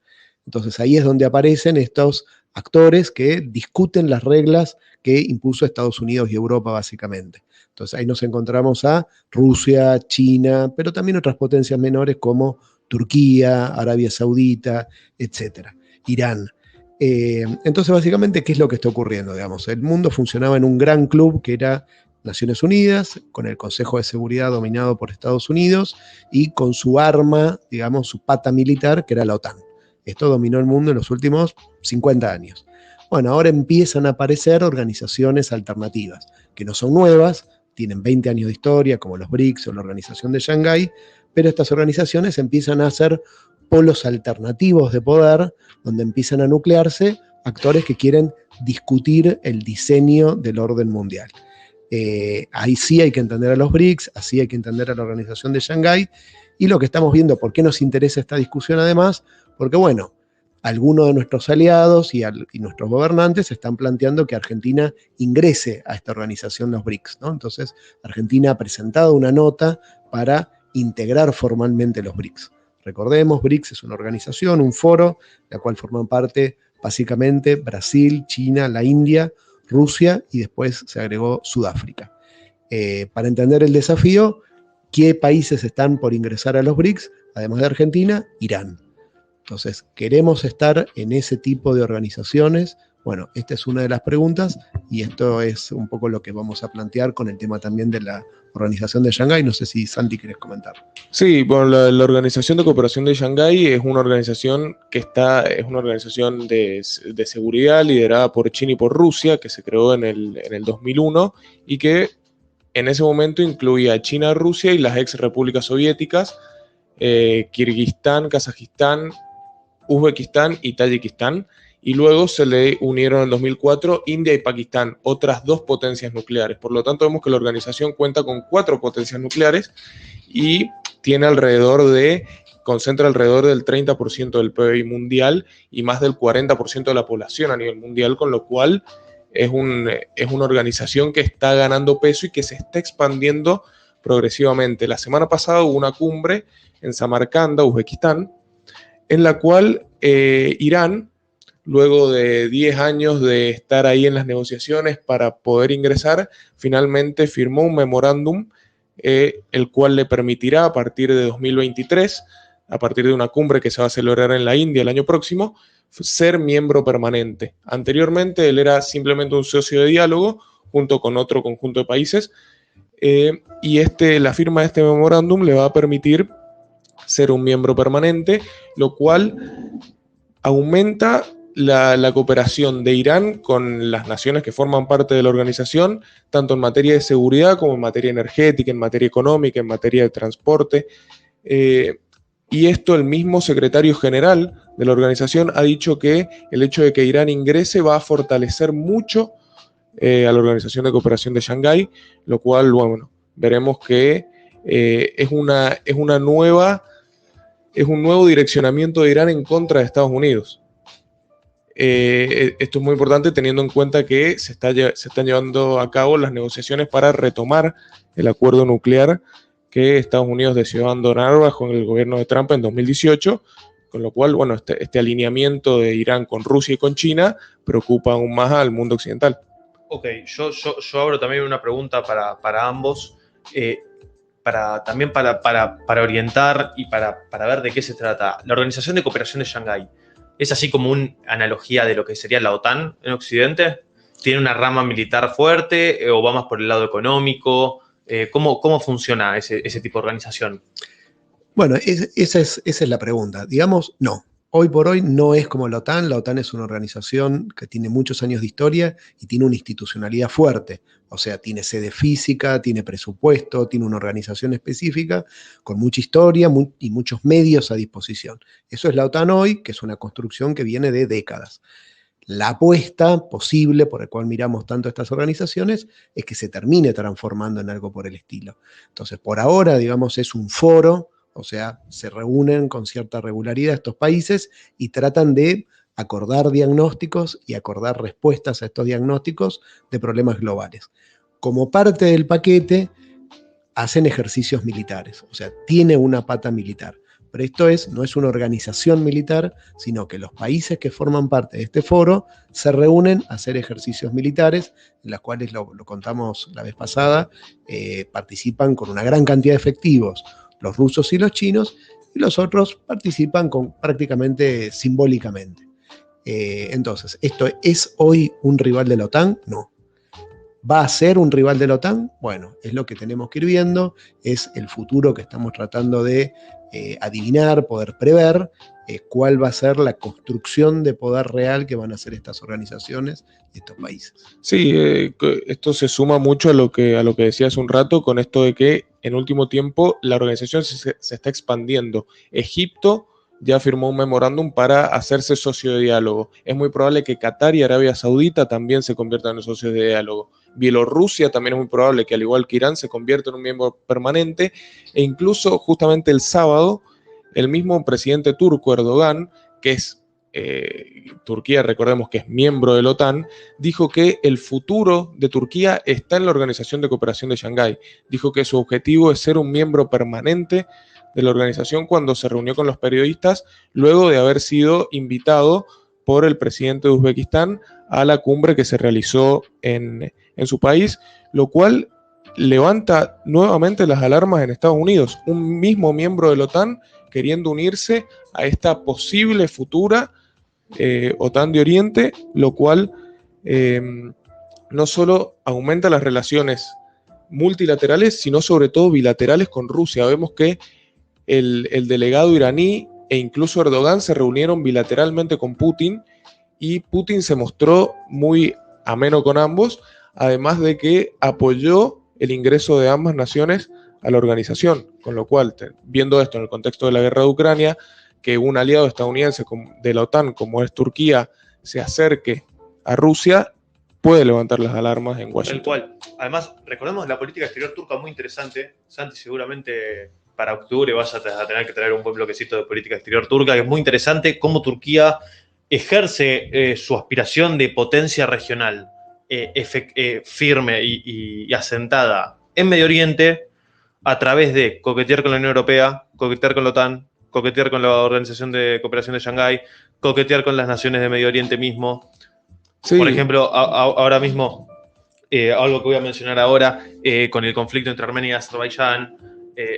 Entonces ahí es donde aparecen estos actores que discuten las reglas que impuso Estados Unidos y Europa básicamente. Entonces ahí nos encontramos a Rusia, China, pero también otras potencias menores como Turquía, Arabia Saudita, etcétera, Irán. Entonces básicamente, ¿qué es lo que está ocurriendo? Digamos, el mundo funcionaba en un gran club que era Naciones Unidas, con el Consejo de Seguridad dominado por Estados Unidos y con su arma, digamos, su pata militar, que era la OTAN. Esto dominó el mundo en los últimos 50 años. Bueno, ahora empiezan a aparecer organizaciones alternativas, que no son nuevas, tienen 20 años de historia, como los BRICS o la Organización de Shanghái, pero estas organizaciones empiezan a ser polos alternativos de poder, donde empiezan a nuclearse actores que quieren discutir el diseño del orden mundial. Ahí sí hay que entender a los BRICS, así hay que entender a la Organización de Shanghái, y lo que estamos viendo, ¿por qué nos interesa esta discusión además? Porque bueno, algunos de nuestros aliados y nuestros gobernantes están planteando que Argentina ingrese a esta organización, los BRICS, ¿no? Entonces, Argentina ha presentado una nota para integrar formalmente los BRICS. Recordemos, BRICS es una organización, un foro, de la cual forman parte básicamente Brasil, China, la India, Rusia y después se agregó Sudáfrica. Para entender el desafío, ¿qué países están por ingresar a los BRICS? Además de Argentina, Irán. Entonces, ¿queremos estar en ese tipo de organizaciones? Bueno, esta es una de las preguntas y esto es un poco lo que vamos a plantear con el tema también de la Organización de Shanghái. No sé si Santi querés comentar. Sí, bueno, la Organización de Cooperación de Shanghái es una organización es una organización de seguridad liderada por China y por Rusia, que se creó en el 2001 y que en ese momento incluía a China, Rusia y las ex repúblicas soviéticas, Kirguistán, Kazajistán, Uzbekistán y Tayikistán, y luego se le unieron en 2004 India y Pakistán, otras 2 potencias nucleares. Por lo tanto, vemos que la organización cuenta con 4 potencias nucleares y concentra alrededor del 30% del PBI mundial y más del 40% de la población a nivel mundial, con lo cual es una organización que está ganando peso y que se está expandiendo progresivamente. La semana pasada hubo una cumbre en Samarcanda, Uzbekistán, en la cual Irán, luego de 10 años de estar ahí en las negociaciones para poder ingresar, finalmente firmó un memorándum, el cual le permitirá a partir de 2023, a partir de una cumbre que se va a celebrar en la India el año próximo, ser miembro permanente. Anteriormente él era simplemente un socio de diálogo junto con otro conjunto de países, y la firma de este memorándum le va a permitir ser un miembro permanente, lo cual aumenta la cooperación de Irán con las naciones que forman parte de la organización, tanto en materia de seguridad como en materia energética, en materia económica, en materia de transporte. Y esto el mismo secretario general de la organización ha dicho que el hecho de que Irán ingrese va a fortalecer mucho a la Organización de Cooperación de Shanghái, lo cual, bueno, veremos que es un nuevo direccionamiento de Irán en contra de Estados Unidos. Esto es muy importante teniendo en cuenta que se están llevando a cabo las negociaciones para retomar el acuerdo nuclear que Estados Unidos decidió abandonar bajo el gobierno de Trump en 2018, con lo cual, bueno, este alineamiento de Irán con Rusia y con China preocupa aún más al mundo occidental. Ok, yo abro también una pregunta para ambos, también para orientar y para ver de qué se trata. La Organización de Cooperación de Shanghái, ¿es así como una analogía de lo que sería la OTAN en Occidente? ¿Tiene una rama militar fuerte o va más por el lado económico? ¿Cómo funciona ese tipo de organización? Bueno, esa es la pregunta. Digamos, no. Hoy por hoy no es como la OTAN. La OTAN es una organización que tiene muchos años de historia y tiene una institucionalidad fuerte. O sea, tiene sede física, tiene presupuesto, tiene una organización específica con mucha historia y muchos medios a disposición. Eso es la OTAN hoy, que es una construcción que viene de décadas. La apuesta posible por el cual miramos tanto estas organizaciones es que se termine transformando en algo por el estilo. Entonces, por ahora, digamos, es un foro. O sea, se reúnen con cierta regularidad estos países y tratan de acordar diagnósticos y acordar respuestas a estos diagnósticos de problemas globales. Como parte del paquete, hacen ejercicios militares, o sea, tiene una pata militar. Pero esto no es una organización militar, sino que los países que forman parte de este foro se reúnen a hacer ejercicios militares, en los cuales, lo contamos la vez pasada, participan con una gran cantidad de efectivos, los rusos y los chinos, y los otros participan prácticamente simbólicamente. Entonces, ¿esto es hoy un rival de la OTAN? No. ¿Va a ser un rival de la OTAN? Bueno, es lo que tenemos que ir viendo, es el futuro que estamos tratando de adivinar, poder prever, cuál va a ser la construcción de poder real que van a hacer estas organizaciones y estos países. Sí, esto se suma mucho a lo que decía hace un rato, con esto de que en último tiempo la organización se está expandiendo. Egipto ya firmó un memorándum para hacerse socio de diálogo. Es muy probable que Qatar y Arabia Saudita también se conviertan en socios de diálogo. Bielorrusia también es muy probable que, al igual que Irán, se convierta en un miembro permanente, e incluso justamente el sábado el mismo presidente turco, Erdogan, que es Turquía, recordemos que es miembro de la OTAN, dijo que el futuro de Turquía está en la Organización de Cooperación de Shanghái. Dijo que su objetivo es ser un miembro permanente de la organización cuando se reunió con los periodistas, luego de haber sido invitado por el presidente de Uzbekistán a la cumbre que se realizó en su país, lo cual levanta nuevamente las alarmas en Estados Unidos. Un mismo miembro de la OTAN queriendo unirse a esta posible futura OTAN de Oriente, lo cual no solo aumenta las relaciones multilaterales, sino sobre todo bilaterales con Rusia. Vemos que el delegado iraní e incluso Erdogan se reunieron bilateralmente con Putin, y Putin se mostró muy ameno con ambos, además de que apoyó el ingreso de ambas naciones a la organización, con lo cual, viendo esto en el contexto de la guerra de Ucrania, que un aliado estadounidense de la OTAN, como es Turquía, se acerque a Rusia, puede levantar las alarmas en Tal Washington. cual. Además, recordemos la política exterior turca muy interesante. Santi, seguramente para octubre vas a tener que traer un buen bloquecito de política exterior turca, que es muy interesante cómo Turquía ejerce su aspiración de potencia regional firme y asentada en Medio Oriente a través de coquetear con la Unión Europea, coquetear con la OTAN, coquetear con la Organización de Cooperación de Shanghái, coquetear con las naciones de Medio Oriente mismo. Sí, Por ejemplo, ahora mismo, algo que voy a mencionar ahora, con el conflicto entre Armenia y Azerbaiyán,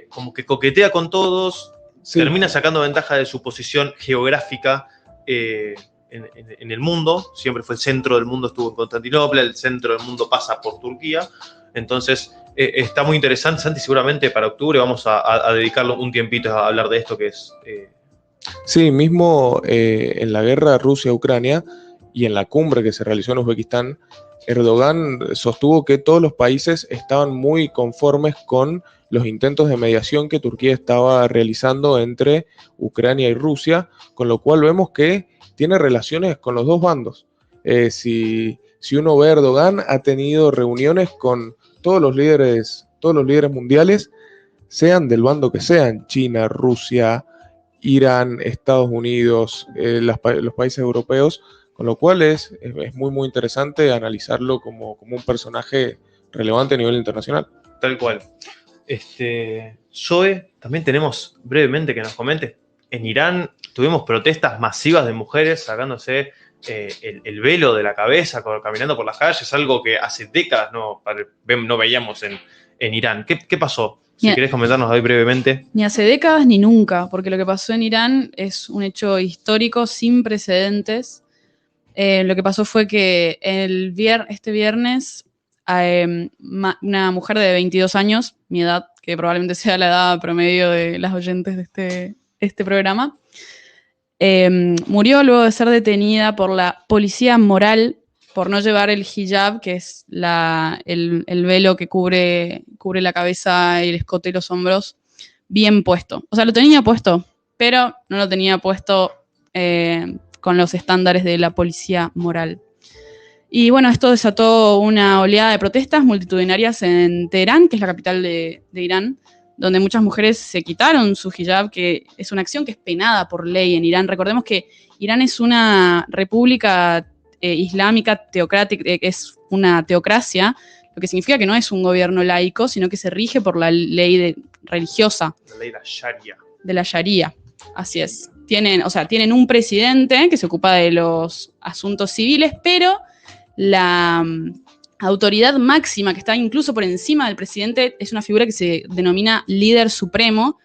como que coquetea con todos, sí. termina sacando ventaja de su posición geográfica en el mundo. Siempre fue el centro del mundo, estuvo en Constantinopla, el centro del mundo pasa por Turquía. Entonces, está muy interesante. Santi, seguramente para octubre vamos a dedicarle un tiempito a hablar de esto que es... Sí, mismo en la guerra Rusia-Ucrania y en la cumbre que se realizó en Uzbekistán, Erdogan sostuvo que todos los países estaban muy conformes con los intentos de mediación que Turquía estaba realizando entre Ucrania y Rusia, con lo cual vemos que tiene relaciones con los dos bandos. Si uno ve a Erdogan, ha tenido reuniones con todos los líderes mundiales, sean del bando que sean, China, Rusia, Irán, Estados Unidos, los países europeos, con lo cual es muy, muy interesante analizarlo como un personaje relevante a nivel internacional. Tal cual. Zoe, también tenemos brevemente que nos comente. En Irán tuvimos protestas masivas de mujeres sacándose el velo de la cabeza, caminando por las calles, algo que hace décadas no veíamos en Irán. ¿Qué pasó? Si querés comentarnos ahí brevemente. Ni hace décadas ni nunca, porque lo que pasó en Irán es un hecho histórico sin precedentes. Lo que pasó fue que este viernes una mujer de 22 años, mi edad, que probablemente sea la edad promedio de las oyentes de este programa, murió luego de ser detenida por la policía moral por no llevar el hijab, que es el velo que cubre la cabeza, el escote y los hombros, bien puesto. O sea, lo tenía puesto, pero no lo tenía puesto con los estándares de la policía moral. Y bueno, esto desató una oleada de protestas multitudinarias en Teherán, que es la capital de Irán, donde muchas mujeres se quitaron su hijab, que es una acción que es penada por ley en Irán. Recordemos que Irán es una república islámica teocrática, es una teocracia, lo que significa que no es un gobierno laico, sino que se rige por la ley religiosa. La ley de la Sharia. De la Sharia, así es. Tienen un presidente que se ocupa de los asuntos civiles, pero la autoridad máxima, que está incluso por encima del presidente, es una figura que se denomina líder supremo,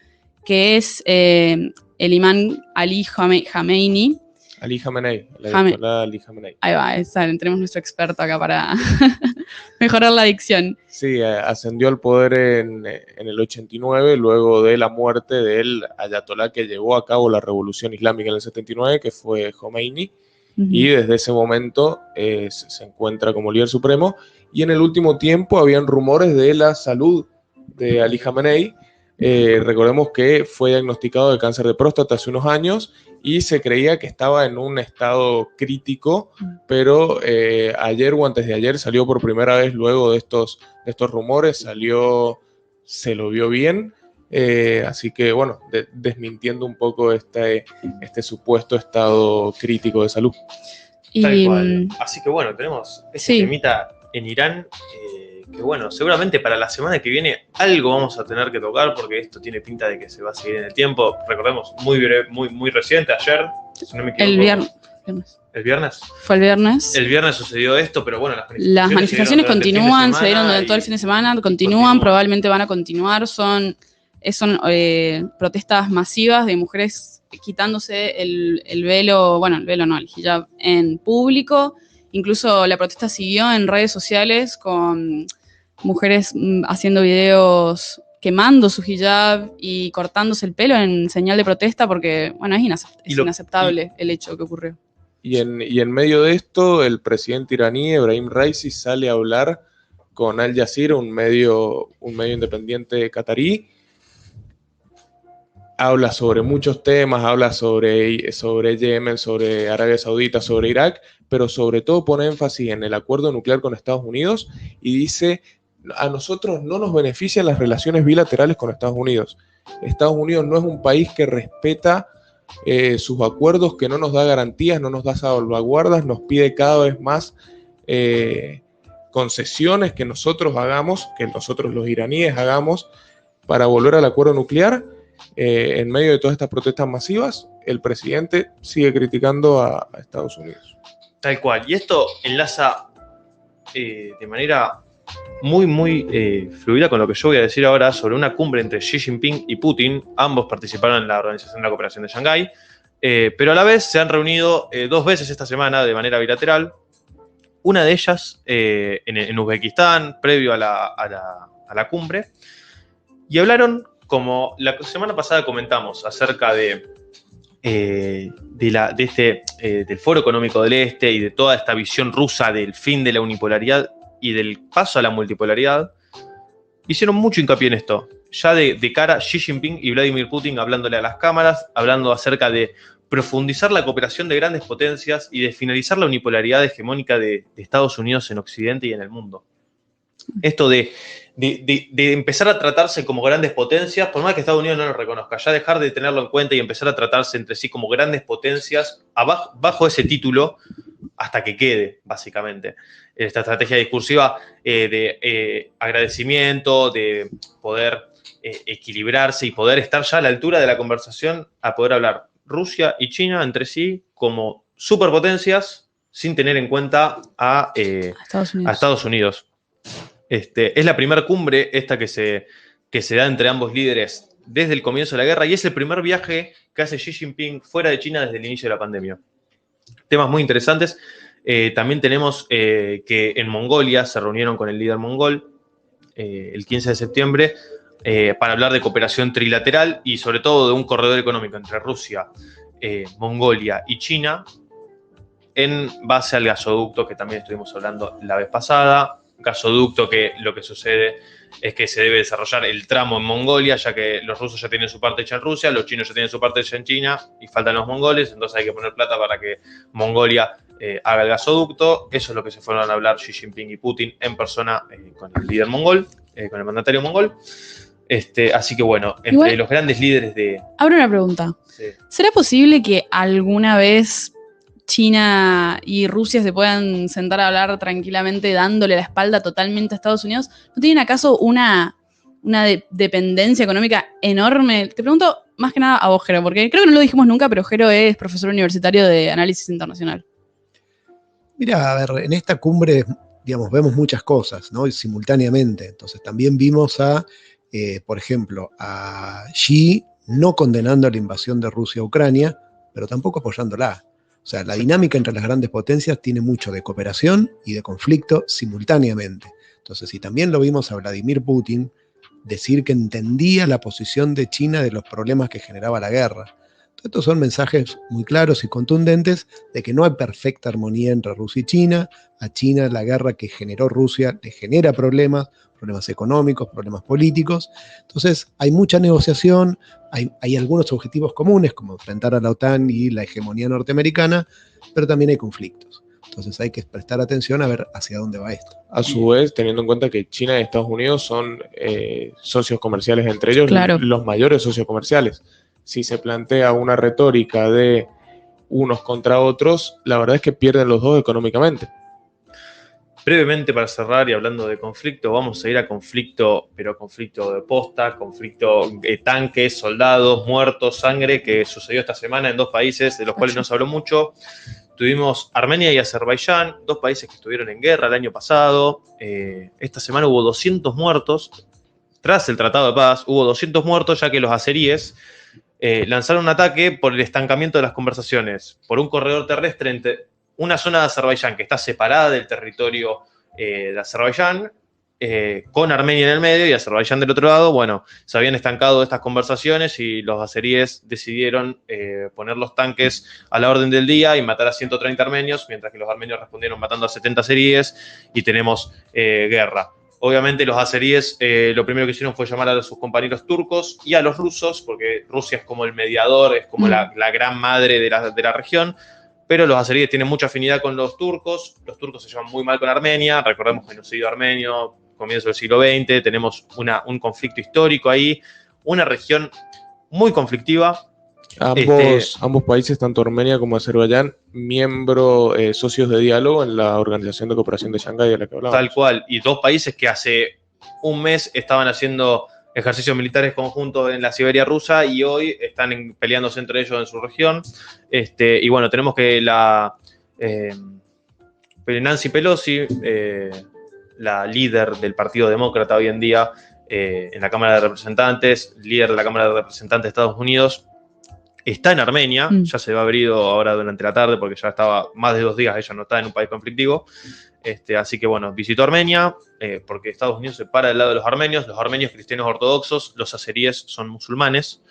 que es el imán Ali Khamenei. Ali Khamenei, Ali Khamenei. Ahí va, tenemos nuestro experto acá para mejorar la dicción. Sí, ascendió al poder en el 89, luego de la muerte del ayatolá que llevó a cabo la revolución islámica en el 79, que fue Khomeini, y desde ese momento se encuentra como líder supremo. Y en el último tiempo habían rumores de la salud de Ali Khamenei. Recordemos que fue diagnosticado de cáncer de próstata hace unos años y se creía que estaba en un estado crítico, pero ayer o antes de ayer salió por primera vez luego de estos rumores, se lo vio bien, así que bueno, desmintiendo un poco este supuesto estado crítico de salud. Tal cual. Así que bueno, tenemos ese temita en Irán, que bueno, seguramente para la semana que viene algo vamos a tener que tocar, porque esto tiene pinta de que se va a seguir en el tiempo. Recordemos, muy reciente, ayer, si no me equivoco. El viernes. ¿El viernes? Fue el viernes. El viernes sucedió esto, pero bueno, las manifestaciones continúan, se dieron durante todo el fin de semana, continúan, probablemente van a continuar. Son protestas masivas de mujeres quitándose el velo, bueno, el velo no, el hijab en público. Incluso la protesta siguió en redes sociales con mujeres haciendo videos quemando su hijab y cortándose el pelo en señal de protesta, porque bueno, es inaceptable el hecho que ocurrió. Y en medio de esto, el presidente iraní, Ebrahim Raisi, sale a hablar con Al Jazeera, un medio independiente catarí, habla sobre muchos temas, habla sobre Yemen, sobre Arabia Saudita, sobre Irak, pero sobre todo pone énfasis en el acuerdo nuclear con Estados Unidos y dice, a nosotros no nos benefician las relaciones bilaterales con Estados Unidos. Estados Unidos no es un país que respeta sus acuerdos, que no nos da garantías, no nos da salvaguardas, nos pide cada vez más concesiones que nosotros hagamos, que nosotros los iraníes hagamos para volver al acuerdo nuclear. En medio de todas estas protestas masivas, el presidente sigue criticando a Estados Unidos. Tal cual. Y esto enlaza de manera muy fluida con lo que yo voy a decir ahora sobre una cumbre entre Xi Jinping y Putin. Ambos participaron en la Organización de la Cooperación de Shanghái, pero a la vez se han reunido 2 veces esta semana de manera bilateral. Una de ellas en Uzbekistán, previo a la cumbre, y hablaron, como la semana pasada comentamos, acerca del Foro Económico del Este y de toda esta visión rusa del fin de la unipolaridad y del paso a la multipolaridad. Hicieron mucho hincapié en esto, ya de cara a Xi Jinping y Vladimir Putin hablándole a las cámaras, hablando acerca de profundizar la cooperación de grandes potencias y de finalizar la unipolaridad hegemónica de Estados Unidos en Occidente y en el mundo. Esto de empezar a tratarse como grandes potencias, por más que Estados Unidos no lo reconozca, ya dejar de tenerlo en cuenta y empezar a tratarse entre sí como grandes potencias bajo ese título hasta que quede, básicamente. Esta estrategia discursiva de agradecimiento, de poder equilibrarse y poder estar ya a la altura de la conversación, a poder hablar Rusia y China entre sí como superpotencias sin tener en cuenta a Estados Unidos. Es la primera cumbre esta que se da entre ambos líderes desde el comienzo de la guerra y es el primer viaje que hace Xi Jinping fuera de China desde el inicio de la pandemia. Temas muy interesantes. También tenemos que en Mongolia se reunieron con el líder mongol el 15 de septiembre para hablar de cooperación trilateral y sobre todo de un corredor económico entre Rusia, Mongolia y China en base al gasoducto que también estuvimos hablando la vez pasada. Gasoducto que lo que sucede es que se debe desarrollar el tramo en Mongolia, ya que los rusos ya tienen su parte hecha en Rusia, los chinos ya tienen su parte hecha en China y faltan los mongoles, entonces hay que poner plata para que Mongolia haga el gasoducto. Eso es lo que se fueron a hablar Xi Jinping y Putin en persona con el líder mongol, con el mandatario mongol. Así que bueno, entre igual, los grandes líderes de... Abro una pregunta. Sí. ¿Será posible que alguna vez China y Rusia se puedan sentar a hablar tranquilamente dándole la espalda totalmente a Estados Unidos? ¿No tienen acaso una dependencia económica enorme? Te pregunto más que nada a vos, Jero, porque creo que no lo dijimos nunca, pero Jero es profesor universitario de análisis internacional. Mira, a ver, en esta cumbre, digamos, vemos muchas cosas, ¿no? Y simultáneamente. Entonces también vimos por ejemplo, a Xi no condenando la invasión de Rusia a Ucrania, pero tampoco apoyándola. O sea, la dinámica entre las grandes potencias tiene mucho de cooperación y de conflicto simultáneamente. Entonces, y también lo vimos a Vladimir Putin decir que entendía la posición de China de los problemas que generaba la guerra. Estos son mensajes muy claros y contundentes de que no hay perfecta armonía entre Rusia y China. A China la guerra que generó Rusia le genera problemas económicos, problemas políticos. Entonces hay mucha negociación, hay algunos objetivos comunes como enfrentar a la OTAN y la hegemonía norteamericana, pero también hay conflictos. Entonces hay que prestar atención a ver hacia dónde va esto. A su vez, teniendo en cuenta que China y Estados Unidos son socios comerciales entre ellos, claro, los mayores socios comerciales. Si se plantea una retórica de unos contra otros, la verdad es que pierden los dos económicamente. Brevemente para cerrar y hablando de conflicto, vamos a ir a conflicto, pero conflicto de posta, conflicto de tanques, soldados, muertos, sangre, que sucedió esta semana en 2 países de los cuales no se habló mucho. Tuvimos Armenia y Azerbaiyán, 2 países que estuvieron en guerra el año pasado. Esta semana hubo 200 muertos. Tras el Tratado de Paz hubo 200 muertos, ya que los azeríes lanzaron un ataque por el estancamiento de las conversaciones, por un corredor terrestre entre una zona de Azerbaiyán que está separada del territorio de Azerbaiyán, con Armenia en el medio y Azerbaiyán del otro lado. Bueno, se habían estancado estas conversaciones y los azeríes decidieron poner los tanques a la orden del día y matar a 130 armenios, mientras que los armenios respondieron matando a 70 azeríes y tenemos guerra. Obviamente los azeríes lo primero que hicieron fue llamar a sus compañeros turcos y a los rusos, porque Rusia es como el mediador, es como la gran madre de la región, pero los azeríes tienen mucha afinidad con los turcos se llevan muy mal con Armenia, recordemos genocidio armenio, comienzo del siglo XX, tenemos un conflicto histórico ahí, una región muy conflictiva. Ambos países, tanto Armenia como Azerbaiyán, socios de diálogo en la Organización de Cooperación de Shanghái de la que hablamos. Tal cual, y dos países que hace un mes estaban haciendo ejercicios militares conjuntos en la Siberia rusa y hoy están peleándose entre ellos en su región. Y bueno, tenemos que Nancy Pelosi, la líder del Partido Demócrata hoy en día en la Cámara de Representantes, líder de la Cámara de Representantes de Estados Unidos, está en Armenia, ya se va a abrir ahora durante la tarde porque ya estaba más de 2 días, ella no está en un país conflictivo. Así que bueno, visitó Armenia porque Estados Unidos se para del lado de los armenios cristianos ortodoxos, los azeríes son musulmanes.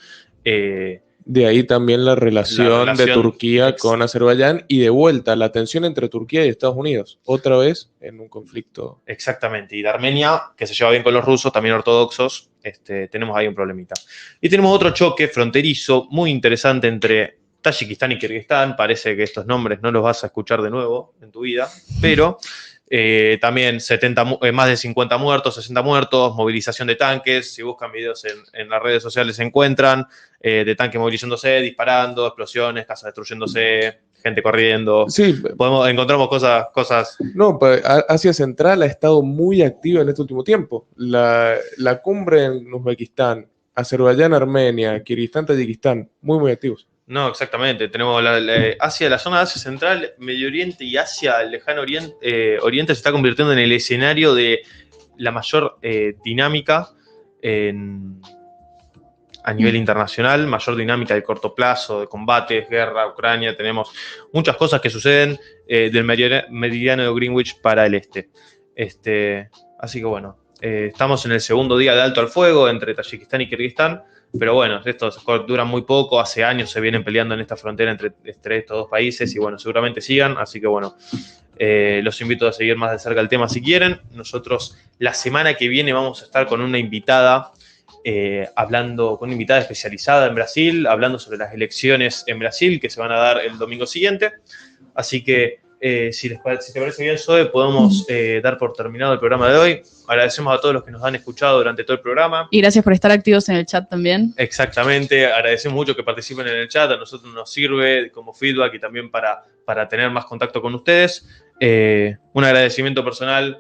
De ahí también la relación de Turquía con Azerbaiyán y de vuelta la tensión entre Turquía y Estados Unidos, otra vez en un conflicto. Exactamente, y de Armenia, que se lleva bien con los rusos, también ortodoxos, tenemos ahí un problemita. Y tenemos otro choque fronterizo muy interesante entre Tayikistán y Kirguistán, parece que estos nombres no los vas a escuchar de nuevo en tu vida, pero también más de 50 muertos, 60 muertos, movilización de tanques, si buscan videos en las redes sociales se encuentran, de tanques movilizándose, disparando, explosiones, casas destruyéndose, gente corriendo. Sí, encontramos cosas. No, Asia Central ha estado muy activa en este último tiempo. La cumbre en Uzbekistán, Azerbaiyán, Armenia, Kirguistán, Tayikistán, muy activos. No, exactamente. Tenemos la zona de Asia Central, Medio Oriente y Asia, el lejano Oriente se está convirtiendo en el escenario de la mayor dinámica a nivel internacional, mayor dinámica de corto plazo, de combates, guerra, Ucrania. Tenemos muchas cosas que suceden del meridiano de Greenwich para el este. Así que bueno, estamos en el segundo día de alto al fuego entre Tayikistán y Kirguistán. Pero bueno, estos duran muy poco, hace años se vienen peleando en esta frontera entre estos dos países y bueno, seguramente sigan, así que bueno, los invito a seguir más de cerca el tema si quieren. Nosotros la semana que viene vamos a estar con una invitada, con una invitada especializada en Brasil, hablando sobre las elecciones en Brasil que se van a dar el domingo siguiente, así que si te parece bien, Zoe, podemos dar por terminado el programa de hoy. Agradecemos a todos los que nos han escuchado durante todo el programa. Y gracias por estar activos en el chat también. Exactamente, agradecemos mucho que participen en el chat, a nosotros nos sirve como feedback y también para tener más contacto con ustedes. Un agradecimiento personal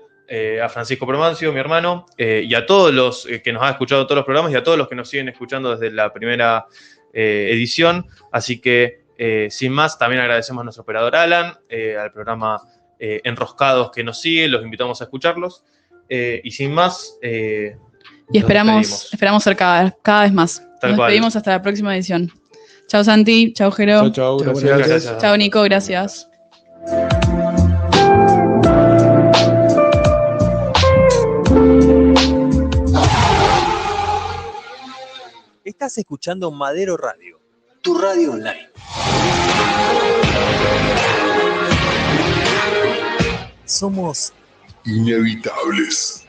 a Francisco Promancio, mi hermano, y a todos los que nos han escuchado todos los programas y a todos los que nos siguen escuchando desde la primera edición. Así que sin más, también agradecemos a nuestro operador Alan, al programa Enroscados que nos sigue, los invitamos a escucharlos. Y sin más, y esperamos ser cada vez más. Nos despedimos hasta la próxima edición. Chao Santi, chao Jero. Chao, gracias. Chao Nico, gracias. Estás escuchando Madero Radio, tu radio online. Somos inevitables.